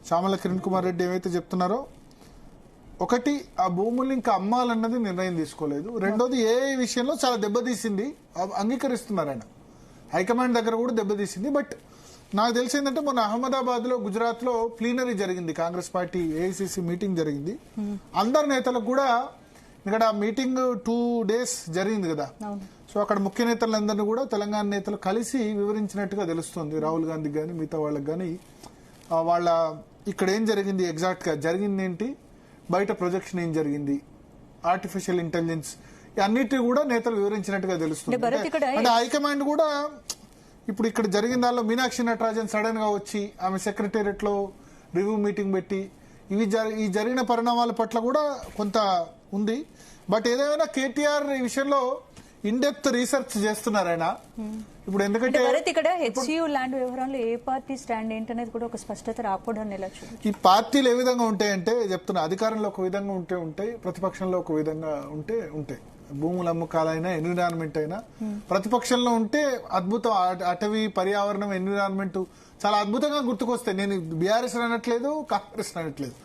చామల కిరణ్ కుమార్ రెడ్డి ఏమైతే చెప్తున్నారో, ఒకటి ఆ భూముల్ని ఇంకా అమ్మాలన్నది నిర్ణయం తీసుకోలేదు. రెండోది ఏ విషయంలో చాలా దెబ్బతీసింది అంగీకరిస్తున్నారు ఆయన. హైకమాండ్ దగ్గర కూడా దెబ్బతీసింది. బట్ నాకు తెలిసిందంటే మొన్న అహ్మదాబాద్ లో, గుజరాత్ లో ప్లీనరీ జరిగింది, కాంగ్రెస్ పార్టీ ఏఐసిసి మీటింగ్ జరిగింది. అందరు నేతలకు కూడా ఇక్కడ మీటింగ్ 2 days జరిగింది కదా. సో అక్కడ ముఖ్య నేతలందరినీ కూడా తెలంగాణ నేతలు కలిసి వివరించినట్టుగా తెలుస్తుంది. రాహుల్ గాంధీ కానీ మిగతా వాళ్ళకి కానీ వాళ్ళ ఇక్కడ ఏం జరిగింది, ఎగ్జాక్ట్ గా జరిగింది ఏంటి, బయట ప్రొజెక్షన్ ఏం జరిగింది, ఆర్టిఫిషియల్ ఇంటెలిజెన్స్, అన్నిటి కూడా నేతలు వివరించినట్టుగా తెలుస్తుంది. అంటే హైకమాండ్ కూడా ఇప్పుడు ఇక్కడ జరిగిన దానిలో మీనాక్షి నటరాజన్ సడన్ గా వచ్చి ఆమె సెక్రటేరియట్ లో రివ్యూ మీటింగ్ పెట్టి ఈ జరిగిన పరిణామాల పట్ల కూడా కొంత ఉంది. బట్ ఏదైనా కేటీఆర్ ఈ విషయంలో ఇన్ డెప్త్ రీసెర్చ్ చేస్తున్నారు ఆయన. ఇప్పుడు ఎందుకంటే ఇక్కడ హెచ్సియు ల్యాండ్ వ్యవహారంలో ఏ పార్టీ స్టాండ్ ఏంటనేది కూడా ఒక స్పష్టత రాకపోవడం ఎలా చూడొచ్చు? ఈ పార్టీలు ఏ విధంగా ఉంటాయంటే చెప్తున్నా, అధికారంలో ఒక విధంగా ఉంటాయి, ప్రతిపక్షంలో ఒక విధంగా ఉంటాయి. భూముల అమ్మకాలైనా ఎన్విరాన్మెంట్ అయినా ప్రతిపక్షంలో ఉంటే అద్భుతం. అటవీ, పర్యావరణం, ఎన్విరాన్మెంట్ చాలా అద్భుతంగా గుర్తుకొస్తాయి. నేను బీఆర్ఎస్ అనట్లేదు, కాంగ్రెస్ అనట్లేదు.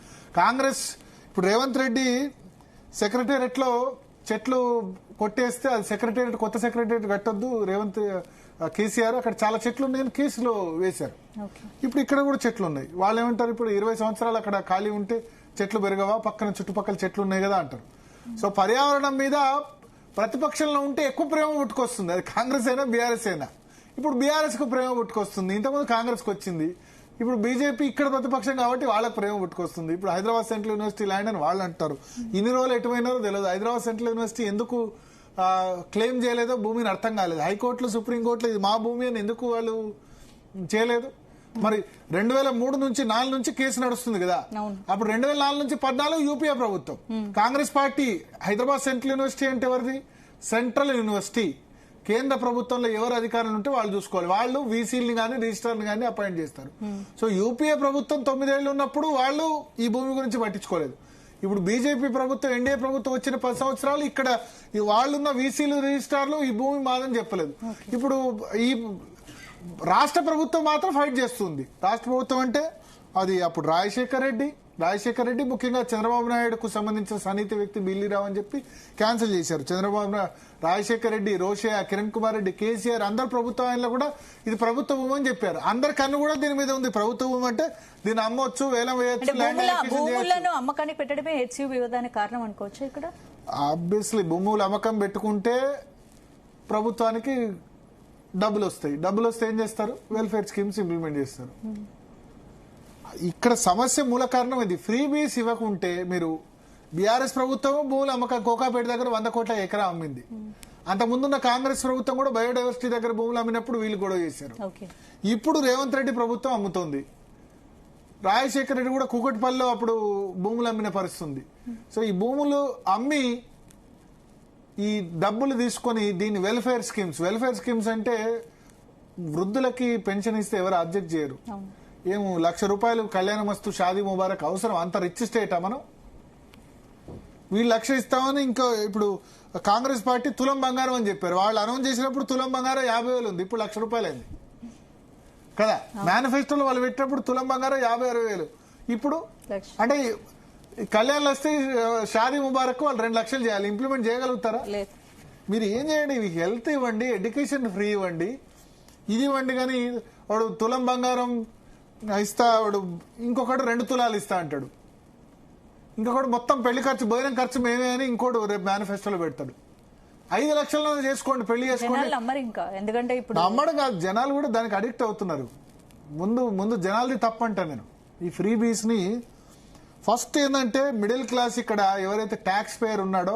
కాంగ్రెస్ ఇప్పుడు రేవంత్ రెడ్డి సెక్రటేరియట్ లో చెట్లు కొట్టేస్తే అది సెక్రటేరియట్, కొత్త సెక్రటేరియట్ కట్టొద్దు రేవంత్ కేసీఆర్ అక్కడ చాలా చెట్లు ఉన్నాయని కేసులో వేశారు. ఇప్పుడు ఇక్కడ కూడా చెట్లు ఉన్నాయి. వాళ్ళు ఏమంటారు, ఇప్పుడు 20 సంవత్సరాలు అక్కడ ఖాళీ ఉంటే చెట్లు పెరగవా, పక్కన చుట్టుపక్కల చెట్లు ఉన్నాయి కదా అంటారు. సో పర్యావరణం మీద ప్రతిపక్షంలో ఉంటే ఎక్కువ ప్రేమ పుట్టుకొస్తుంది. అది కాంగ్రెస్ అయినా బీఆర్ఎస్ అయినా. ఇప్పుడు బీఆర్ఎస్ కు ప్రేమ పుట్టుకొస్తుంది, ఇంతకుముందు కాంగ్రెస్ కు వచ్చింది. ఇప్పుడు బీజేపీ ఇక్కడ ప్రతిపక్షం కాబట్టి వాళ్ళకి ప్రేమ పుట్టుకొస్తుంది. ఇప్పుడు హైదరాబాద్ సెంట్రల్ యూనివర్సిటీ ల్యాండ్ అని వాళ్ళు అంటారు. ఇన్ని రోజులు ఎటువైనారో తెలియదు. హైదరాబాద్ సెంట్రల్ యూనివర్సిటీ ఎందుకు క్లెయిమ్ చేయలేదో భూమిని అర్థం కాలేదు. హైకోర్టులో, సుప్రీంకోర్టులో ఇది మా భూమి అని ఎందుకు వాళ్ళు చేయలేదు? మరి 2003 నుంచి 4 నుంచి కేసు నడుస్తుంది కదా. అప్పుడు 2004 నుంచి 14 యూపీఏ ప్రభుత్వం, Congress party. Hyderabad central university అంటే ఎవరిది? Central university. కేంద్ర ప్రభుత్వంలో ఎవరు అధికారులు ఉంటే వాళ్ళు చూసుకోవాలి. వాళ్ళు వీసీలని కానీ రిజిస్టర్ని కానీ అపాయింట్ చేస్తారు. సో యూపీఏ ప్రభుత్వం 9 ఏళ్లు ఉన్నప్పుడు వాళ్ళు ఈ భూమి గురించి పట్టించుకోలేదు. ఇప్పుడు బీజేపీ ప్రభుత్వం, ఎన్డీఏ ప్రభుత్వం వచ్చిన 10 సంవత్సరాలు ఇక్కడ వాళ్ళున్న వీసీలు, రిజిస్టార్లు ఈ భూమి మాదని చెప్పలేదు. ఇప్పుడు ఈ రాష్ట్ర ప్రభుత్వం మాత్రం ఫైట్ చేస్తుంది. రాష్ట్ర ప్రభుత్వం అంటే అది అప్పుడు రాజశేఖర్ రెడ్డి ముఖ్యంగా చంద్రబాబు నాయుడుకు సంబంధించిన సన్నిహిత వ్యక్తి బిల్లీరావు అని చెప్పి క్యాన్సిల్ చేశారు. రాజశేఖర్ రెడ్డి, రోషయ్య, కిరణ్ కుమార్ రెడ్డి, కేసీఆర్ అందరు ప్రభుత్వ ఆయనలో కూడా ఇది ప్రభుత్వ భూమి అని చెప్పారు. అందరి కన్ను కూడా దీని మీద ఉంది. ప్రభుత్వ భూమి అంటే దీన్ని అమ్మొచ్చు, వేలం వేయచ్చు. భూములను అమ్మకానికి పెట్టడమే హెచ్సియు వివాదానికి కారణం అనుకోవచ్చు. ఇక్కడ ఆబ్వియస్లీ భూములు అమ్మకం పెట్టుకుంటే ప్రభుత్వానికి డబ్బులు వస్తే ఏం చేస్తారు? వెల్ఫేర్ స్కీమ్స్ ఇంప్లిమెంట్ చేస్తారు. ఇక్కడ సమస్య మూల కారణం ఇది. ఫ్రీ బీస్ ఇవ్వకుంటే మీరు బీఆర్ఎస్ ప్రభుత్వం భూములు అమ్మకం కోకాపేట దగ్గర 100 కోట్ల ఎకరా అమ్మింది. అంతకుముందున్న కాంగ్రెస్ ప్రభుత్వం కూడా బయోడైవర్సిటీ దగ్గర భూములు అమ్మినప్పుడు వీళ్ళు గొడవ చేశారు. ఇప్పుడు రేవంత్ రెడ్డి ప్రభుత్వం అమ్ముతోంది. రాజశేఖర రెడ్డి కూడా కూకట్పల్లిలో అప్పుడు భూములు అమ్మిన పరిస్థితి ఉంది. సో ఈ భూములు అమ్మి ఈ డబ్బులు తీసుకొని దీన్ని వెల్ఫేర్ స్కీమ్స్ అంటే వృద్ధులకి పెన్షన్ ఇస్తే ఎవరు అబ్జెక్ట్ చేయరు. ఏం 1,00,000 రూపాయలు కళ్యాణ మస్తు, షాదీ ముబారక్ అవసరం? అంత రిచ్ స్టేటా మనం? వీళ్ళు 1,00,000 ఇస్తామని ఇంకా ఇప్పుడు కాంగ్రెస్ పార్టీ తులం బంగారం అని చెప్పారు. వాళ్ళు అనౌన్స్ చేసినప్పుడు తులం బంగారం 50,000 ఉంది, ఇప్పుడు 1,00,000 రూపాయలు అయింది కదా. మేనిఫెస్టోలో వాళ్ళు పెట్టినప్పుడు తులం బంగారం 50,000-60,000. ఇప్పుడు అంటే కళ్యాణ్ వస్తే షాదీ ముబారక్ వాళ్ళు 2 లక్షలు చేయాలి. ఇంప్లిమెంట్ చేయగలుగుతారా? మీరు ఏం చేయండి, హెల్త్ ఇవ్వండి, ఎడ్యుకేషన్ ఫ్రీ ఇవ్వండి, ఇది ఇవ్వండి. కానీ వాడు తులం బంగారం ఇస్తా, వాడు ఇంకొకటి 2 తులాలు ఇస్తా అంటాడు. ఇంకొకటి మొత్తం పెళ్లి ఖర్చు, భోజనం ఖర్చు మేమే అని ఇంకోటి రేపు మేనిఫెస్టోలో పెడతాడు. 5 లక్షల్లో చేసుకోండి, పెళ్లి చేసుకోండి. ఎందుకంటే ఇప్పుడు నమ్మడం కాదు, జనాలు కూడా దానికి అడిక్ట్ అవుతున్నారు. ముందు జనాలది తప్పంట. నేను ఈ ఫ్రీ బీస్ ని ఫస్ట్ ఏంటంటే మిడిల్ క్లాస్, ఇక్కడ ఎవరైతే ట్యాక్స్ పేయర్ ఉన్నాడో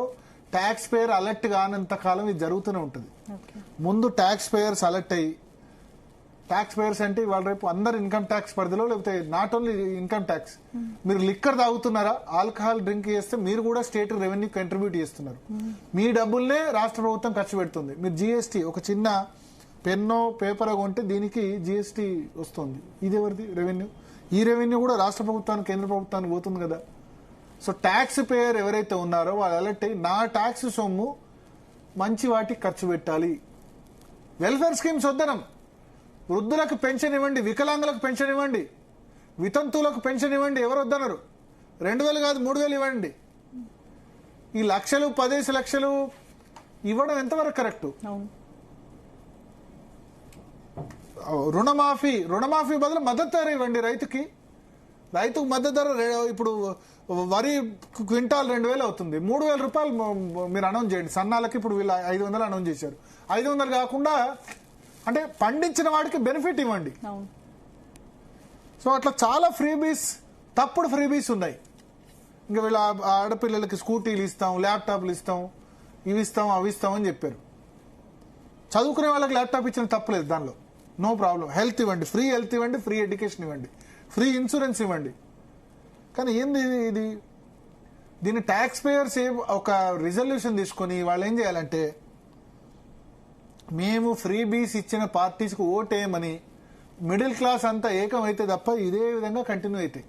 ట్యాక్స్ పేయర్ అలర్ట్ కానంత కాలం ఇది జరుగుతూనే ఉంటుంది. ముందు ట్యాక్స్ పేయర్స్ అలర్ట్ అయ్యి, ట్యాక్స్ పేయర్స్ అంటే ఇవాళ రేపు అందరు ఇన్కమ్ ట్యాక్స్ పరిధిలో, లేకపోతే నాట్ ఓన్లీ ఇన్కమ్ ట్యాక్స్. మీరు లిక్కర్ తాగుతున్నారా, ఆల్కహాల్ డ్రింక్ చేస్తే మీరు కూడా స్టేట్ రెవెన్యూ కంట్రిబ్యూట్ చేస్తున్నారు. మీ డబ్బుల్నే రాష్ట్ర ప్రభుత్వం ఖర్చు పెడుతుంది. మీరు జీఎస్టీ ఒక చిన్న పెన్నో పేపరో కొంటే దీనికి జీఎస్టీ వస్తుంది. ఇది ఎవరిది? రెవెన్యూ. ఈ రెవెన్యూ కూడా రాష్ట్ర ప్రభుత్వానికి, కేంద్ర ప్రభుత్వానికి పోతుంది కదా. సో ట్యాక్స్ పేయర్ ఎవరైతే ఉన్నారో వాళ్ళు అలర్ట్ అయ్యి నా ట్యాక్స్ సొమ్ము మంచి వాటికి ఖర్చు పెట్టాలి. వెల్ఫేర్ స్కీమ్స్ వద్దనం. వృద్ధులకు పెన్షన్ ఇవ్వండి, వికలాంగులకు పెన్షన్ ఇవ్వండి, వితంతువులకు పెన్షన్ ఇవ్వండి, ఎవరు వద్దన్నారు? 2,000 కాదు 3,000 ఇవ్వండి. ఈ లక్షలు 10 లక్షలు ఇవ్వడం ఎంతవరకు కరెక్ట్? రుణమాఫీ బదులు మద్దతు ధర ఇవ్వండి రైతుకు మద్దతు ధర. ఇప్పుడు వరి క్వింటాల్ 2,000 అవుతుంది, 3,000 రూపాయలు మీరు అనౌన్స్ చేయండి. సన్నాలకి ఇప్పుడు వీళ్ళు 500 అనౌన్స్ చేశారు. 500 కాకుండా అంటే పండించిన వాడికి బెనిఫిట్ ఇవ్వండి. సో అట్లా చాలా ఫ్రీబీస్, తప్పుడు ఫ్రీబీస్ ఉన్నాయి. ఇంకా వీళ్ళ ఆడపిల్లలకి స్కూటీలు ఇస్తాం, ల్యాప్టాప్లు ఇస్తాం, ఇవి ఇస్తాం, అవి ఇస్తాం అని చెప్పారు. చదువుకునే వాళ్ళకి ల్యాప్టాప్ ఇచ్చిన తప్పలేదు, దానిలో నో ప్రాబ్లం. హెల్త్ ఇవ్వండి, ఫ్రీ హెల్త్ ఇవ్వండి, ఫ్రీ ఎడ్యుకేషన్ ఇవ్వండి, ఫ్రీ ఇన్సూరెన్స్ ఇవ్వండి. కానీ ఏంది ఇది? దీన్ని ట్యాక్స్ పేయర్స్ ఒక రిజల్యూషన్ తీసుకొని వాళ్ళు ఏం చేయాలంటే, మేము ఫ్రీబీస్ ఇచ్చిన పార్టీస్కి ఓటేయమని మిడిల్ క్లాస్ అంతా ఏకమైతే తప్ప ఇదే విధంగా కంటిన్యూ అవుతాయి.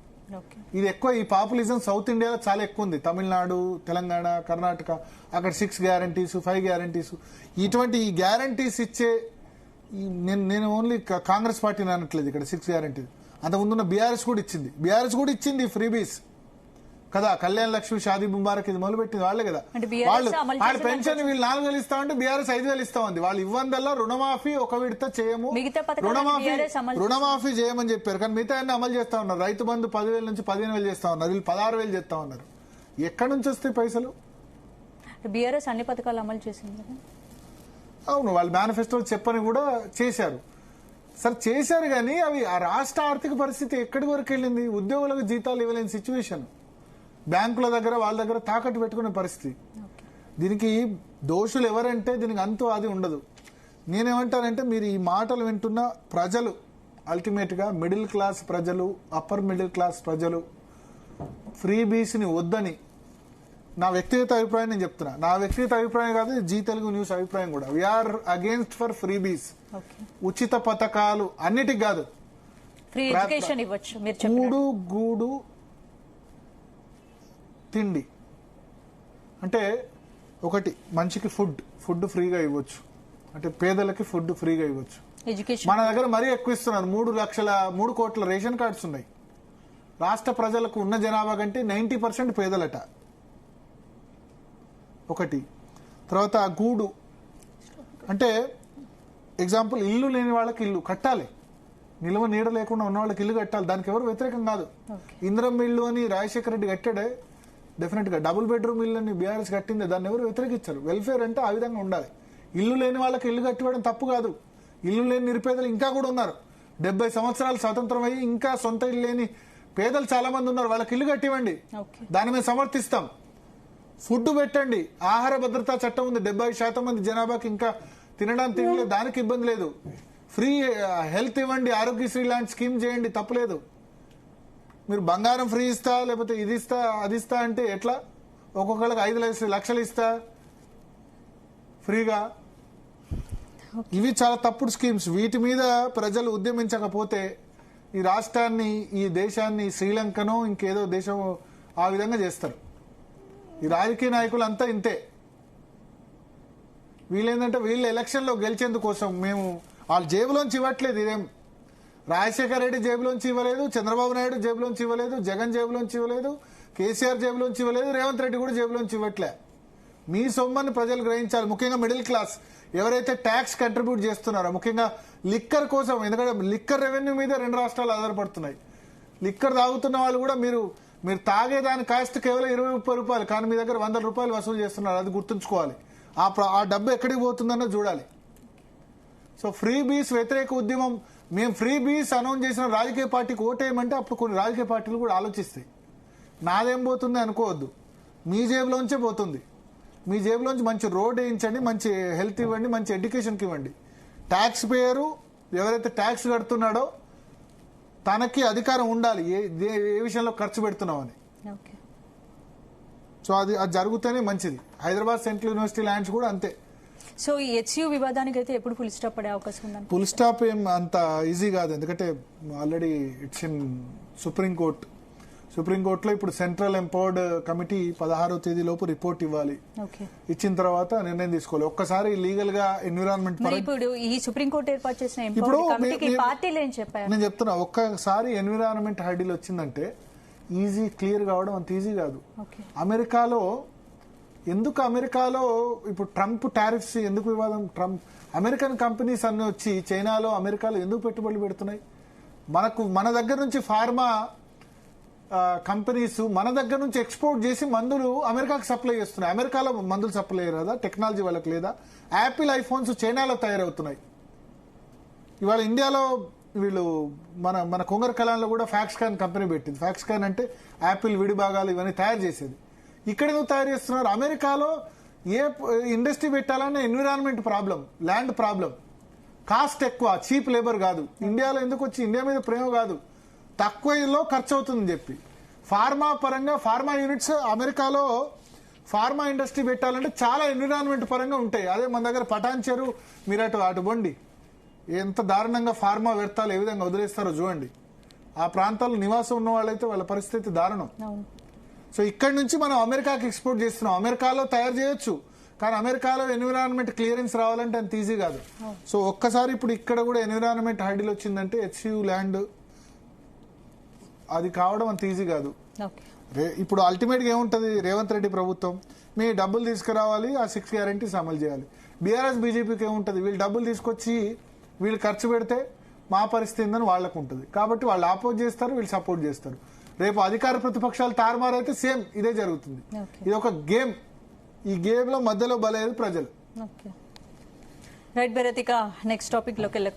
ఇది ఎక్కువ, ఈ పాపులిజం సౌత్ ఇండియాలో చాలా ఎక్కువ ఉంది. తమిళనాడు, తెలంగాణ, కర్ణాటక, అక్కడ 6 గ్యారంటీస్, 5 గ్యారంటీస్, ఇటువంటి ఈ గ్యారంటీస్ ఇచ్చే నేను ఓన్లీ కాంగ్రెస్ పార్టీని అనట్లేదు ఇక్కడ. 6 గ్యారంటీస్ అంతకుముందున్న బీఆర్ఎస్ కూడా ఇచ్చింది ఫ్రీబీస్ కదా. కళ్యాణ్ లక్ష్మి, షాదీ ముబారక్ ఇది మొదలుపెట్టింది వాళ్ళే కదా. వాళ్ళ పెన్షన్ వీళ్ళు 4,000 ఇస్తామంటే బీఆర్ఎస్ 5,000 ఇస్తామంది. వాళ్ళు ఇవ్వందల్లా రుణమాఫీ ఒక విడత చేయము, రుణమాఫీ చేయమని చెప్పారు. కానీ మిగతా అన్ని అమలు చేస్తా ఉన్నారు. రైతు బంధు 10,000 నుంచి 15,000 చేస్తా ఉన్నారు, వీళ్ళు 16,000 చేస్తా ఉన్నారు. ఎక్కడి నుంచి వస్తాయి పైసలు? బీఆర్ఎస్ అన్ని పథకాలు అమలు చేసింది. అవును, వాళ్ళు మేనిఫెస్టోలో చెప్పని కూడా చేశారు. సరే చేశారు, కానీ అవి ఆ రాష్ట్ర ఆర్థిక పరిస్థితి ఎక్కడి వరకు వెళ్ళింది? ఉద్యోగులకు జీతాలు ఇవ్వలేని సిచ్యువేషన్, బ్యాంకుల దగ్గర వాళ్ళ దగ్గర తాకట్టు పెట్టుకునే పరిస్థితి. దీనికి దోషులు ఎవరంటే దీనికి అంతు అది ఉండదు. నేనేమంటానంటే, మీరు ఈ మాటలు వింటున్న ప్రజలు, అల్టిమేట్ గా మిడిల్ క్లాస్ ప్రజలు, అప్పర్ మిడిల్ క్లాస్ ప్రజలు ఫ్రీబీస్ని వద్దని నా వ్యక్తిగత అభిప్రాయం నేను చెప్తున్నా. నా వ్యక్తిగత అభిప్రాయం కాదు, జీ తెలుగు న్యూస్ అభిప్రాయం కూడా. We are against for freebies. ఉచిత పథకాలు అన్నిటికి కాదు, కూడు గూడు తిండి అంటే ఒకటి, మంచికి ఫుడ్ ఫ్రీగా ఇవ్వచ్చు, అంటే పేదలకి ఫుడ్ ఫ్రీగా ఇవ్వచ్చు. మన దగ్గర మరీ ఎక్కువ ఇస్తున్నారు. 3 కోట్ల రేషన్ కార్డ్స్ ఉన్నాయి. రాష్ట్ర ప్రజలకు ఉన్న జనాభా కంటే 90% పేదలట. ఒకటి. తర్వాత గూడు అంటే ఎగ్జాంపుల్, ఇల్లు లేని వాళ్ళకి ఇల్లు కట్టాలి, నిల్వ నీడ లేకుండా ఉన్న వాళ్ళకి ఇల్లు కట్టాలి. దానికి ఎవరు వ్యతిరేకం కాదు. ఇందిరమ్మ ఇల్లు అని రాజశేఖర రెడ్డి కట్టాడే, డెఫినెట్ గా. డబుల్ బెడ్రూమ్ ఇల్లు అని బీఆర్ఎస్ కట్టింది, దాన్ని ఎవరు వ్యతిరేకించారు. వెల్ఫేర్ అంటే ఆ విధంగా ఉండాలి. ఇల్లు లేని వాళ్ళకి ఇల్లు కట్టివ్వడం తప్పు కాదు. ఇల్లు లేని నిరుపేదలు ఇంకా కూడా ఉన్నారు. 70 సంవత్సరాలు స్వతంత్రం అయ్యి ఇంకా సొంత ఇల్లు లేని పేదలు చాలా మంది ఉన్నారు. వాళ్ళకి ఇల్లు కట్టివ్వండి, దాన్ని మేము సమర్థిస్తాం. ఫుడ్ పెట్టండి, ఆహార భద్రతా చట్టం ఉంది. 70% మంది జనాభాకి ఇంకా తినడానికి తినలేదు, దానికి ఇబ్బంది లేదు. ఫ్రీ హెల్త్ ఇవ్వండి, ఆరోగ్యశ్రీ లాంటి స్కీమ్ చేయండి, తప్పలేదు. మీరు బంగారం ఫ్రీ ఇస్తా, లేకపోతే ఇది ఇస్తా అది ఇస్తా అంటే ఎట్లా? ఒక్కొక్కళ్ళకి 5 లక్షలు ఇస్తా ఫ్రీగా. ఇవి చాలా తప్పుడు స్కీమ్స్. వీటి మీద ప్రజలు ఉద్యమించకపోతే ఈ రాష్ట్రాన్ని, ఈ దేశాన్ని శ్రీలంకనో ఇంకేదో దేశం ఆ విధంగా చేస్తారు. ఈ రాజకీయ నాయకులు అంతా ఇంతే. వీళ్ళేంటంటే వీళ్ళు ఎలక్షన్లో గెలిచేందుకోసం మేము వాళ్ళ జేబులోంచి ఇవ్వట్లేదు. ఇదేం రాజశేఖర రెడ్డి జేబులోంచి ఇవ్వలేదు, చంద్రబాబు నాయుడు జేబులోంచి ఇవ్వలేదు, జగన్ జేబులోంచి ఇవ్వలేదు, కేసీఆర్ జేబులోంచి ఇవ్వలేదు, రేవంత్ రెడ్డి కూడా జేబులోంచి ఇవ్వట్లే. మీ సొమ్మని ప్రజలు గ్రహించాలి. ముఖ్యంగా మిడిల్ క్లాస్ ఎవరైతే ట్యాక్స్ కంట్రిబ్యూట్ చేస్తున్నారో, ముఖ్యంగా లిక్కర్ కోసం. ఎందుకంటే లిక్కర్ రెవెన్యూ మీద 2 రాష్ట్రాలు ఆధారపడుతున్నాయి. లిక్కర్ తాగుతున్న వాళ్ళు కూడా మీరు తాగేదాని కాస్ట్ కేవలం 20-30 రూపాయలు, కానీ మీ దగ్గర 100 రూపాయలు వసూలు చేస్తున్నారు. అది గుర్తుంచుకోవాలి. ఆ డబ్బు ఎక్కడికి పోతుందన్నో చూడాలి. సో ఫ్రీ బీస్ వ్యతిరేక ఉద్యమం, మేము ఫ్రీ బీస్ అనౌన్స్ చేసిన రాజకీయ పార్టీకి ఓటేయమంటే అప్పుడు కొన్ని రాజకీయ పార్టీలు కూడా ఆలోచిస్తాయి. నాదేం పోతుంది అనుకోవద్దు, మీ జేబులోంచే పోతుంది. మీ జేబులోంచి మంచి రోడ్ వేయించండి, మంచి హెల్త్ ఇవ్వండి, మంచి ఎడ్యుకేషన్కి ఇవ్వండి. ట్యాక్స్ పేయరు ఎవరైతే ట్యాక్స్ కడుతున్నాడో తనకి అధికారం ఉండాలి ఏ విషయంలో ఖర్చు పెడుతున్నామని. సో అది జరుగుతూనే మంచిది. హైదరాబాద్ సెంట్రల్ యూనివర్సిటీ ల్యాండ్స్ కూడా అంతే. సో ఈ హెచ్యూ వివాదానికి అయితే ఎప్పుడు ఫుల్ స్టాప్ పడే అవకాశం ఉందండి? ఫుల్ స్టాప్ ఏం అంత ఈజీ కాదు, ఎందుకంటే already it's in supreme court. సుప్రీంకోర్టులో ఇప్పుడు సెంట్రల్ ఎంపవర్డ్ కమిటీ 16వ తేదీలోపు రిపోర్ట్ ఇవ్వాలి. ఓకే. ఇచ్చిన తర్వాత నిర్ణయం తీసుకోవాలి. ఒక్కసారి లీగల్ గా ఎన్విరాన్మెంట్ మరి ఇప్పుడు ఈ సుప్రీంకోర్టు ఏర్పాటు చేసిన ఇప్పుడు కమిటీకి పార్టీలు ఏం చెప్పారు? నేను చెప్తున్నా, ఒక్కసారి ఎన్విరాన్మెంట్ హర్డిల్ వచ్చిందంటే ఈజీ క్లియర్ కావడం అంత ఈజీ కాదు. ఓకే. అమెరికాలో ఇప్పుడు ట్రంప్ టారిఫ్స్ ఎందుకు వివాదం? ట్రంప్ అమెరికన్ కంపెనీస్ అన్ని వచ్చి చైనాలో అమెరికాలో ఎందుకు పెట్టుబడులు పెడుతున్నాయి? మన దగ్గర నుంచి ఫార్మా కంపెనీస్ మన దగ్గర నుంచి ఎక్స్పోర్ట్ చేసి మందులు అమెరికాకి సప్లై చేస్తున్నాయి. అమెరికాలో మందులు సప్లై కదా, టెక్నాలజీ వాళ్ళకి లేదా? యాపిల్ ఐఫోన్స్ చైనాలో తయారవుతున్నాయి. ఇవాళ ఇండియాలో వీళ్ళు మన కొంగర్ కలాన్లో కూడా ఫ్యాక్స్కాన్ కంపెనీ పెట్టింది. ఫ్యాక్స్కాన్ అంటే యాపిల్ విడి భాగాలు ఇవన్నీ తయారు చేసేది. ఇక్కడ ఎందుకు తయారు చేస్తున్నారు? అమెరికాలో ఏ ఇండస్ట్రీ పెట్టాలన్నా environment problem, land problem, cost ఎక్కువ, చీప్ లేబర్ కాదు. ఇండియాలో ఎందుకు వచ్చి ఇండియా మీద ప్రేమ కాదు, తక్కువలో ఖర్చు అవుతుందని చెప్పి ఫార్మా పరంగా ఫార్మా యూనిట్స్ అమెరికాలో ఫార్మా ఇండస్ట్రీ పెట్టాలంటే చాలా ఎన్విరాన్మెంట్ పరంగా ఉంటాయి. అదే మన దగ్గర పటాన్ చెరు మీరు అటు బొండి ఎంత దారుణంగా ఫార్మా వ్యర్థాలు ఏ విధంగా వదిలేస్తారో చూడండి. ఆ ప్రాంతాల్లో నివాసం ఉన్న వాళ్ళైతే వాళ్ళ పరిస్థితి దారుణం. సో ఇక్కడి నుంచి మనం అమెరికాకి ఎక్స్పోర్ట్ చేస్తున్నాం. అమెరికాలో తయారు చేయొచ్చు, కానీ అమెరికాలో ఎన్విరాన్మెంట్ క్లియరెన్స్ రావాలంటే అంత ఈజీ కాదు. సో ఒక్కసారి ఇప్పుడు ఇక్కడ కూడా ఎన్విరాన్మెంట్ హర్డిల్ వచ్చిందంటే హెచ్సియు ల్యాండ్ అది కావడం అంత ఈజీ కాదు. ఇప్పుడు అల్టిమేట్ గా ఏముంటది? రేవంత్ రెడ్డి ప్రభుత్వం మీ డబ్బులు తీసుకురావాలి, ఆ 6 గ్యారెంటీస్ అమలు చేయాలి. బీఆర్ఎస్ బీజేపీకి ఏముంటది? వీళ్ళు డబ్బులు తీసుకొచ్చి వీళ్ళు ఖర్చు పెడితే మా పరిస్థితి ఏందని వాళ్ళకు ఉంటుంది. కాబట్టి వాళ్ళు ఆపోజ్ చేస్తారు, వీళ్ళు సపోర్ట్ చేస్తారు. రేపు అధికార ప్రతిపక్షాలు తారుమారైతే సేమ్ ఇదే జరుగుతుంది. ఇది ఒక గేమ్. ఈ గేమ్ లో మధ్యలో బలయ్యేది ప్రజలు. రైట్ భరత్, ఇక నెక్స్ట్ టాపిక్ లోకి